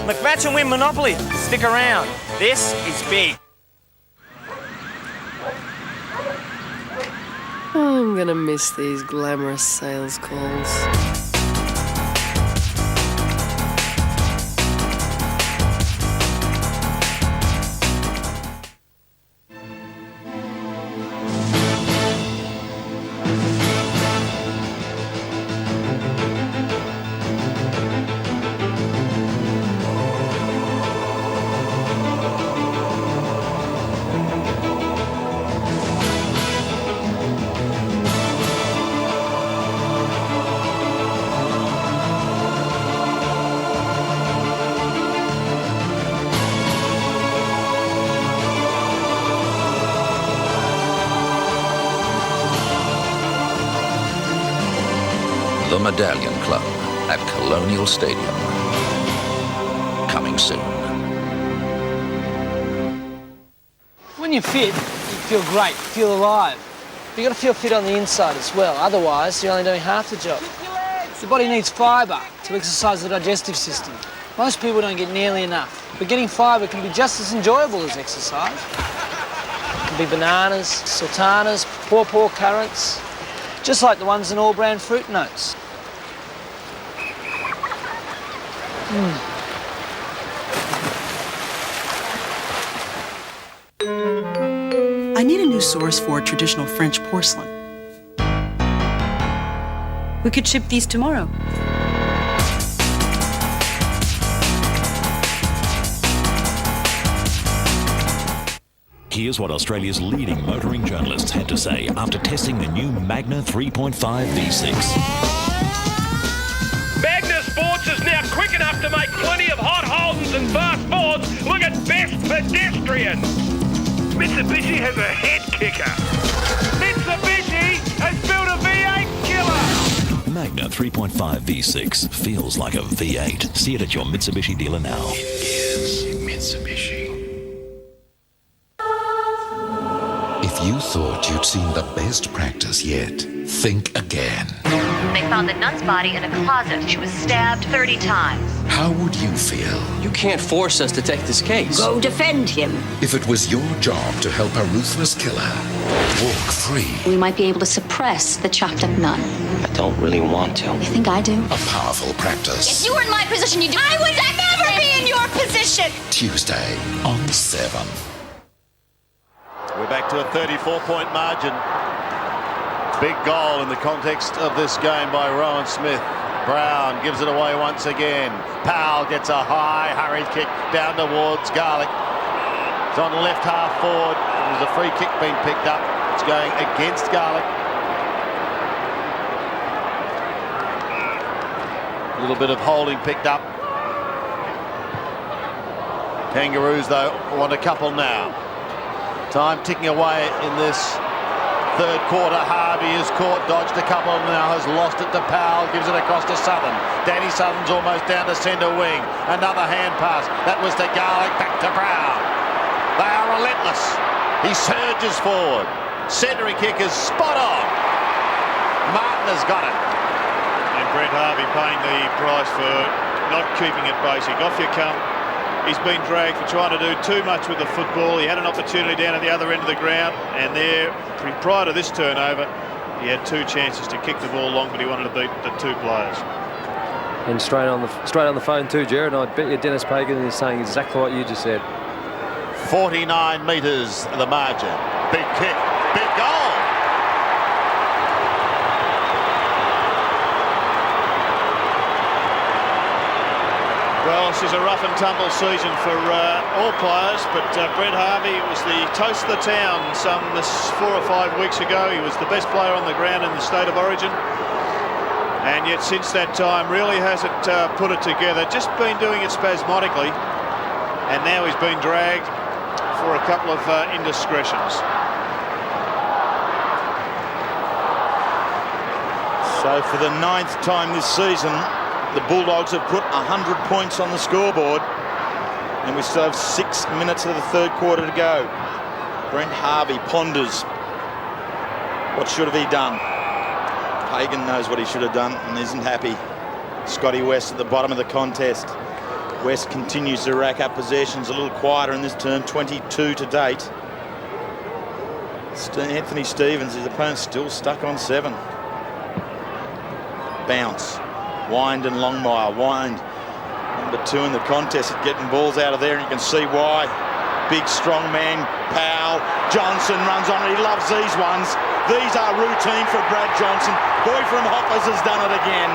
Speaker 9: McMatch and Win Monopoly. Stick around. This is big.
Speaker 7: I'm gonna miss these glamorous sales calls.
Speaker 15: The Medallion Club at Colonial Stadium. Coming soon.
Speaker 6: When you're fit, you feel great, you feel alive. But you've got to feel fit on the inside as well, otherwise you're only doing half the job. The body needs fibre to exercise the digestive system. Most people don't get nearly enough, but getting fibre can be just as enjoyable as exercise. It can be bananas, sultanas, pawpaw currants, just like the ones in all brand fruit notes.
Speaker 16: I need a new source for traditional French porcelain.
Speaker 26: We could ship these tomorrow.
Speaker 5: Here's what Australia's leading motoring journalists had to say after testing the new Magna 3.5 V6.
Speaker 10: Magna Sports is now quick enough to make plenty of hot Holdens and fast Fords look at best pedestrian. Mitsubishi has a head kicker. Mitsubishi has built a V8 killer.
Speaker 5: Magna 3.5 V6 feels like a V8. See it at your Mitsubishi dealer now.
Speaker 14: It is Mitsubishi. If you thought you'd seen the best practice yet, think again.
Speaker 17: They found the nun's body in a closet. She was stabbed 30 times.
Speaker 14: How would you feel?
Speaker 18: You can't force us to take this case.
Speaker 17: Go defend him.
Speaker 14: If it was your job to help a ruthless killer walk free?
Speaker 17: We might be able to suppress the chopped up nun.
Speaker 18: I don't really want to.
Speaker 17: You think I do?
Speaker 14: A powerful practice.
Speaker 17: If you were in my position, you'd do. I would never be in your position.
Speaker 14: Tuesday on 7.
Speaker 2: We're back to a 34-point margin. Big goal in the context of this game by Rowan Smith. Brown gives it away once again. Powell gets a high, hurried kick down towards Garlick. It's on left half forward. There's a free kick being picked up. It's going against Garlick. A little bit of holding picked up. Kangaroos, though, want a couple now. Time ticking away in this third quarter. Harvey is caught, dodged a couple, and now has lost it to Powell, gives it across to Southern. Danny Southern's almost down to centre wing. Another hand pass. That was to Garlick, back to Brown. They are relentless. He surges forward. Centering kick is spot on. Martin has got it.
Speaker 3: And Brent Harvey paying the price for not keeping it basic. Off you come. He's been dragged for trying to do too much with the football. He had an opportunity down at the other end of the ground, and there, prior to this turnover, he had 2 chances to kick the ball long, but he wanted to beat the 2 players.
Speaker 30: And straight on the phone too, Jared. And I bet you Dennis Pagan is saying exactly what you just said.
Speaker 2: 49 metres the margin. Big kick, big goal.
Speaker 3: Well, this is a rough and tumble season for all players, but Brent Harvey was the toast of the town some 4 or 5 weeks ago. He was the best player on the ground in the state of origin, and yet since that time really hasn't put it together, just been doing it spasmodically, and now he's been dragged for a couple of indiscretions.
Speaker 4: So for the 9th time this season, the Bulldogs have put 100 points on the scoreboard, and we still have 6 minutes of the third quarter to go. Brent Harvey ponders. What should have he done? Pagan knows what he should have done and isn't happy. Scotty West at the bottom of the contest. West continues to rack up possessions, a little quieter in this turn, 22 to date. Anthony Stevens, his opponent, still stuck on 7. Bounce. Wind and Longmire. Wind, number 2 in the contest, at getting balls out of there, and you can see why. Big, strong man, Powell. Johnson runs on it. He loves these ones. These are routine for Brad Johnson. Boy from Hoppers has done it again.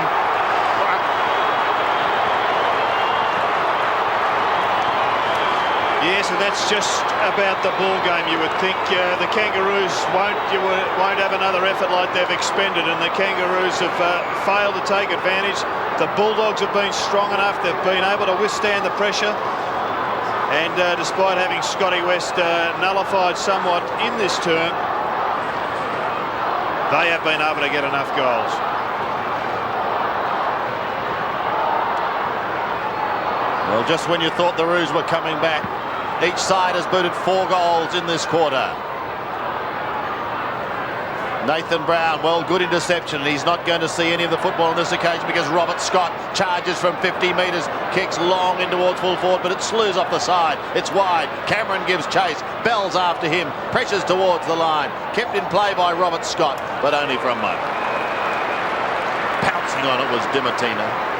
Speaker 3: Yes, and that's just about the ball game. You would think the Kangaroos won't have another effort like they've expended, and the Kangaroos have failed to take advantage. The Bulldogs have been strong enough. They've been able to withstand the pressure, and despite having Scotty West nullified somewhat in this term, they have been able to get enough goals.
Speaker 2: Well, just when you thought the Roos were coming back, each side has booted 4 goals in this quarter. Nathan Brown, well, good interception. He's not going to see any of the football on this occasion because Robert Scott charges from 50 metres, kicks long in towards full forward, but it slews off the side. It's wide. Cameron gives chase. Bell's after him. Pressures towards the line. Kept in play by Robert Scott, but only for a moment. Pouncing on it was Dimatina.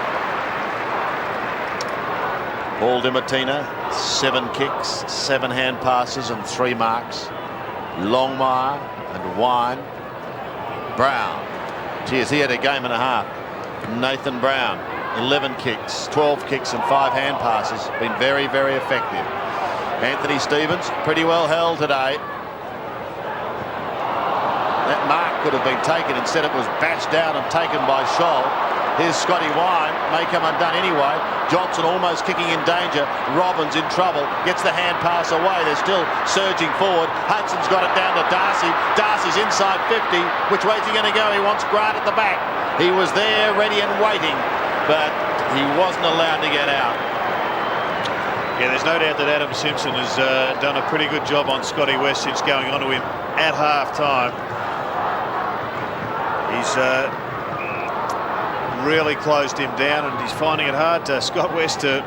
Speaker 2: Paul Dimatina, 7 kicks, 7 hand passes and 3 marks. Longmire and Wine. Brown. Geez, he had a game and a half. Nathan Brown, 11 kicks, 12 kicks and 5 hand passes. Been very, very effective. Anthony Stevens, pretty well held today. That mark could have been taken. Instead, it was bashed down and taken by Scholl. Here's Scotty Wine, may come undone anyway. Johnson almost kicking in danger. Robbins in trouble, gets the hand pass away. They're still surging forward. Hudson's got it down to Darcy. Darcy's inside 50. Which way's he going to go? He wants Grant at the back. He was there, ready and waiting, but he wasn't allowed to get out.
Speaker 3: Yeah, there's no doubt that Adam Simpson has done a pretty good job on Scotty West since going on to him at half-time. He's really closed him down, and he's finding it hard, Scott West, to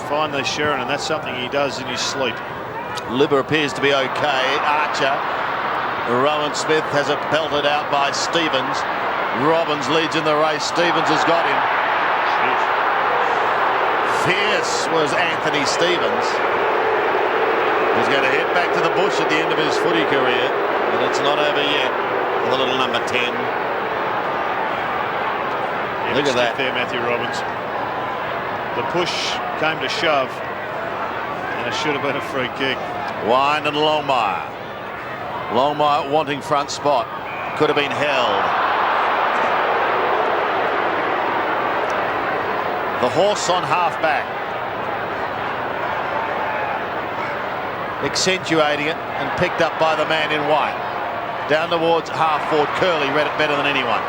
Speaker 3: find the Sherrin, and that's something he does in his sleep.
Speaker 2: Libba appears to be okay. Archer. Rowan Smith has it belted out by Stevens. Robbins leads in the race. Stevens has got him. Fierce was Anthony Stevens. He's going to head back to the bush at the end of his footy career, and it's not over yet. The little number 10.
Speaker 3: Yeah,
Speaker 2: look at that
Speaker 3: there, Matthew Robbins. The push came to shove, and it should have been a free kick.
Speaker 2: Wine and Longmire. Longmire wanting front spot. Could have been held. The horse on half-back. Accentuating it and picked up by the man in white. Down towards half-forward. Curley read it better than anyone.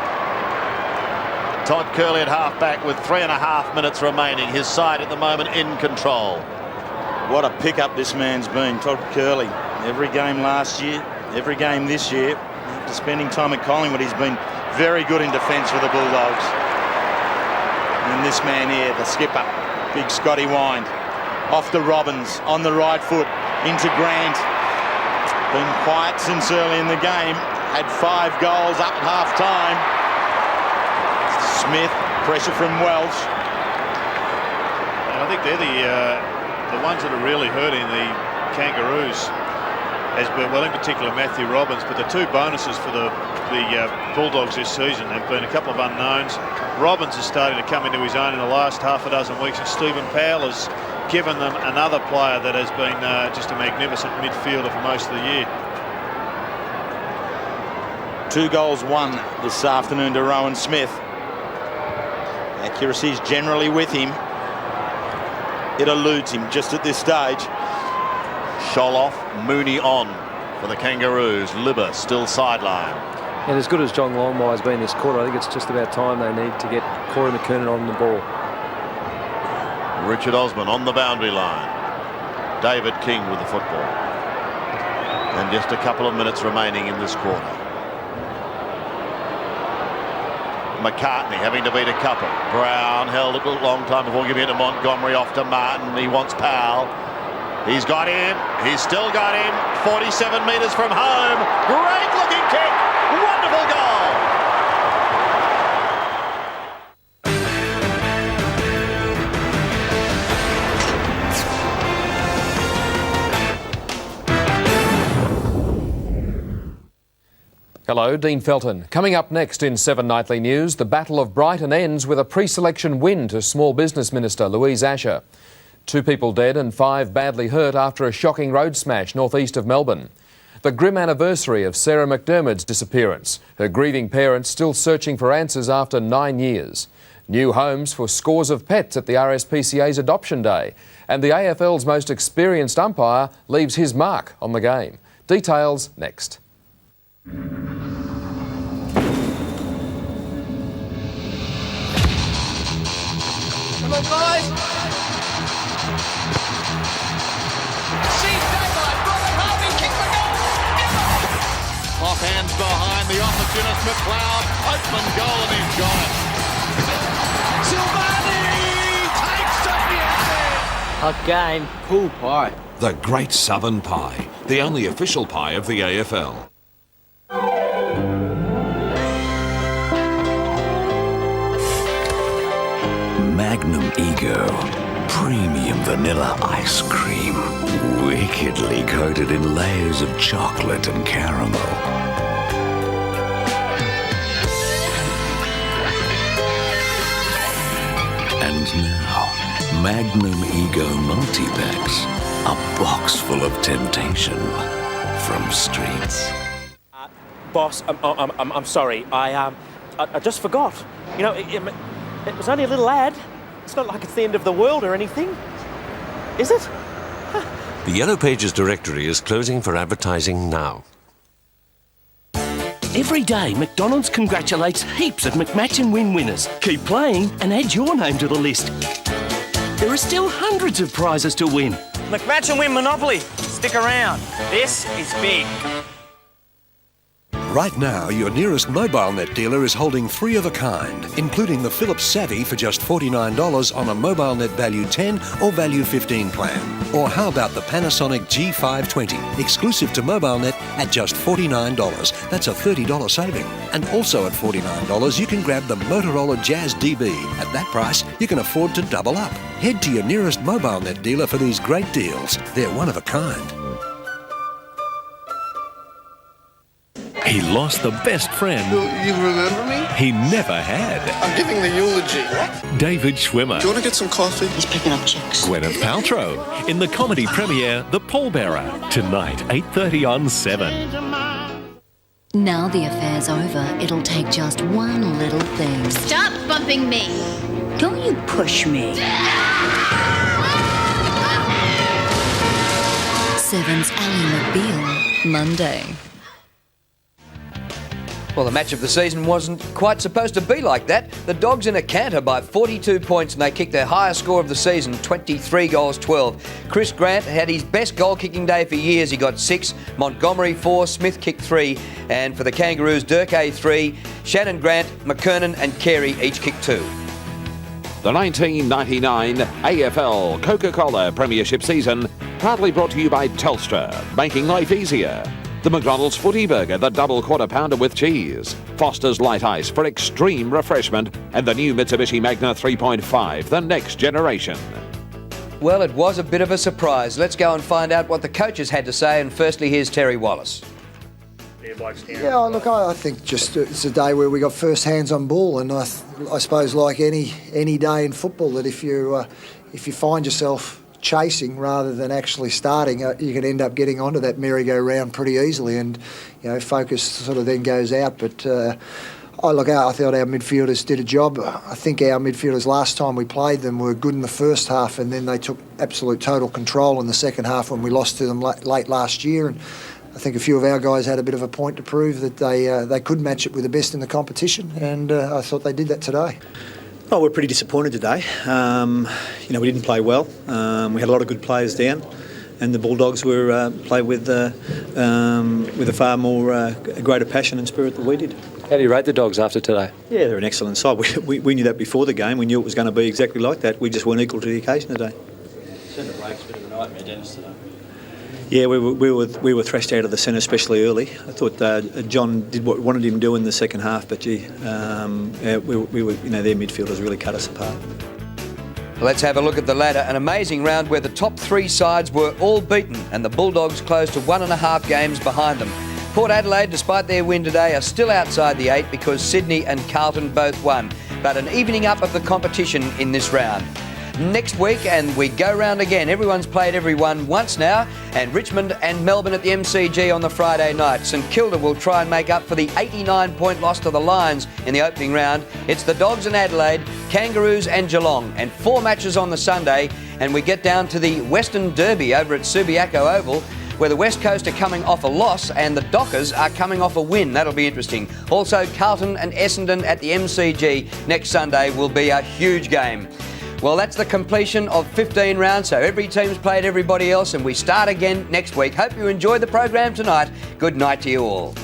Speaker 2: Todd Curley at half-back with 3.5 minutes remaining. His side at the moment in control.
Speaker 4: What a pickup this man's been, Todd Curley. Every game last year, every game this year. After spending time at Collingwood, he's been very good in defence for the Bulldogs. And this man here, the skipper, big Scotty Wine, off to Robbins, on the right foot, into Grant. Been quiet since early in the game. Had 5 goals up at half-time. Smith, pressure from Welsh.
Speaker 3: And I think they're the ones that are really hurting the Kangaroos, as well, in particular Matthew Robbins. But the 2 bonuses for the Bulldogs this season have been a couple of unknowns. Robbins is starting to come into his own in the last half a dozen weeks, and Stephen Powell has given them another player that has been just a magnificent midfielder for most of the year.
Speaker 4: 2 goals won this afternoon to Rowan Smith. Accuracy is generally with him. It eludes him just at this stage.
Speaker 2: Scholl off, Mooney on for the Kangaroos. Libba still sideline.
Speaker 30: And as good as John Longmire's been this quarter, I think it's just about time they need to get Corey McKernan on the ball.
Speaker 2: Richard Osman on the boundary line. David King with the football. And just a couple of minutes remaining in this quarter. McCartney having to beat a couple. Brown held it a long time before giving it to Montgomery, off to Martin. He wants Powell. He's got him. He's still got him. 47 metres from home. Great looking kick. Wonderful goal.
Speaker 1: Hello, Dean Felton. Coming up next in 7 Nightly News, the Battle of Brighton ends with a pre-selection win to Small Business Minister Louise Asher. 2 people dead and 5 badly hurt after a shocking road smash northeast of Melbourne. The grim anniversary of Sarah McDermott's disappearance. Her grieving parents still searching for answers after 9 years. New homes for scores of pets at the RSPCA's Adoption Day. And the AFL's most experienced umpire leaves his mark on the game. Details next.
Speaker 22: Come on, guys. See daylight. Robert Harvey kick the goal.
Speaker 2: Off hands behind the opportunist McLeod. Open goal and he's got it.
Speaker 22: Silvani takes off the end.
Speaker 11: Hot game. Cool pie.
Speaker 23: The Great Southern Pie, the only official pie of the AFL.
Speaker 5: Magnum Ego. Premium vanilla ice cream. Wickedly coated in layers of chocolate and caramel. And now, Magnum Ego multi-packs. A box full of temptation from Streets.
Speaker 12: Boss, I'm sorry. I just forgot. You know, it was only a little ad. It's not like it's the end of the world or anything. Is it?
Speaker 13: The Yellow Pages directory is closing for advertising now.
Speaker 19: Every day, McDonald's congratulates heaps of McMatch and Win winners. Keep playing and add your name to the list. There are still hundreds of prizes to win.
Speaker 9: McMatch and Win Monopoly. Stick around. This is big.
Speaker 20: Right now, your nearest mobile net dealer is holding 3 of a kind, including the Philips Savvy for just $49 on a mobile net value 10 or value 15 plan. Or how about the Panasonic G520, exclusive to mobile net at just $49. That's a $30 saving. And also at $49, you can grab the Motorola Jazz DB. At that price, you can afford to double up. Head to your nearest mobile net dealer for these great deals. They're one of a kind.
Speaker 23: He lost the best friend
Speaker 21: You remember me?
Speaker 23: he never had.
Speaker 21: I'm giving the eulogy. What?
Speaker 23: David Schwimmer.
Speaker 21: Do you want to get some coffee? He's picking up chicks.
Speaker 23: Gwyneth Paltrow in the comedy premiere The Pallbearer, tonight 8:30 on 7.
Speaker 24: Now the affair's over, it'll take just one little thing.
Speaker 25: Stop bumping me.
Speaker 24: Don't you push me. 7's Ally McBeal, Monday.
Speaker 27: Well, the match of the season wasn't quite supposed to be like that. The Dogs in a canter by 42 points and they kicked their highest score of the season, 23 goals 12. Chris Grant had his best goal-kicking day for years. He got 6, Montgomery 4, Smith kicked 3, and for the Kangaroos, Durkay 3, Shannon Grant, McKernan and Carey each kicked 2.
Speaker 28: The 1999 AFL Coca-Cola Premiership season, proudly brought to you by Telstra, making life easier. The McDonald's Footy Burger, the double quarter pounder with cheese. Foster's Light Ice for extreme refreshment. And the new Mitsubishi Magna 3.5, the next generation.
Speaker 27: Well, it was a bit of a surprise. Let's go and find out what the coaches had to say. And firstly, here's Terry Wallace.
Speaker 29: Yeah, look, I think just it's a day where we got first hands on ball, and I suppose like any day in football, that if you find yourself chasing rather than actually starting, you can end up getting onto that merry-go-round pretty easily, and focus sort of then goes out. But I thought our midfielders did a job. I think our midfielders last time we played them were good in the first half, and then they took absolute total control in the second half when we lost to them late last year. And I think a few of our guys had a bit of a point to prove that they could match it with the best in the competition, and I thought they did that today.
Speaker 31: Oh, we're pretty disappointed today. We didn't play well. We had a lot of good players down, and the Bulldogs played with a far more greater passion and spirit than we did.
Speaker 30: How do you rate the Dogs after today?
Speaker 31: Yeah, they're an excellent side. We knew that before the game. We knew it was going to be exactly like that. We just weren't equal to the occasion today.
Speaker 18: Centre break's a bit of a nightmare, Dennis, today.
Speaker 31: Yeah, we were thrashed out of the centre, especially early. I thought John did what we wanted him to do in the second half, but their midfielders really cut us apart.
Speaker 27: Let's have a look at the ladder. An amazing round where the top 3 sides were all beaten and the Bulldogs closed to 1.5 games behind them. Port Adelaide, despite their win today, are still outside the 8 because Sydney and Carlton both won. But an evening up of the competition in this round. Next week, and we go round again. Everyone's played everyone once now, and Richmond and Melbourne at the MCG on the Friday night. St Kilda will try and make up for the 89-point loss to the Lions in the opening round. It's the Dogs in Adelaide, Kangaroos and Geelong, and 4 matches on the Sunday, and we get down to the Western Derby over at Subiaco Oval, where the West Coast are coming off a loss and the Dockers are coming off a win. That'll be interesting. Also, Carlton and Essendon at the MCG next Sunday will be a huge game. Well, that's the completion of 15 rounds, so every team's played everybody else, and we start again next week. Hope you enjoyed the program tonight. Good night to you all.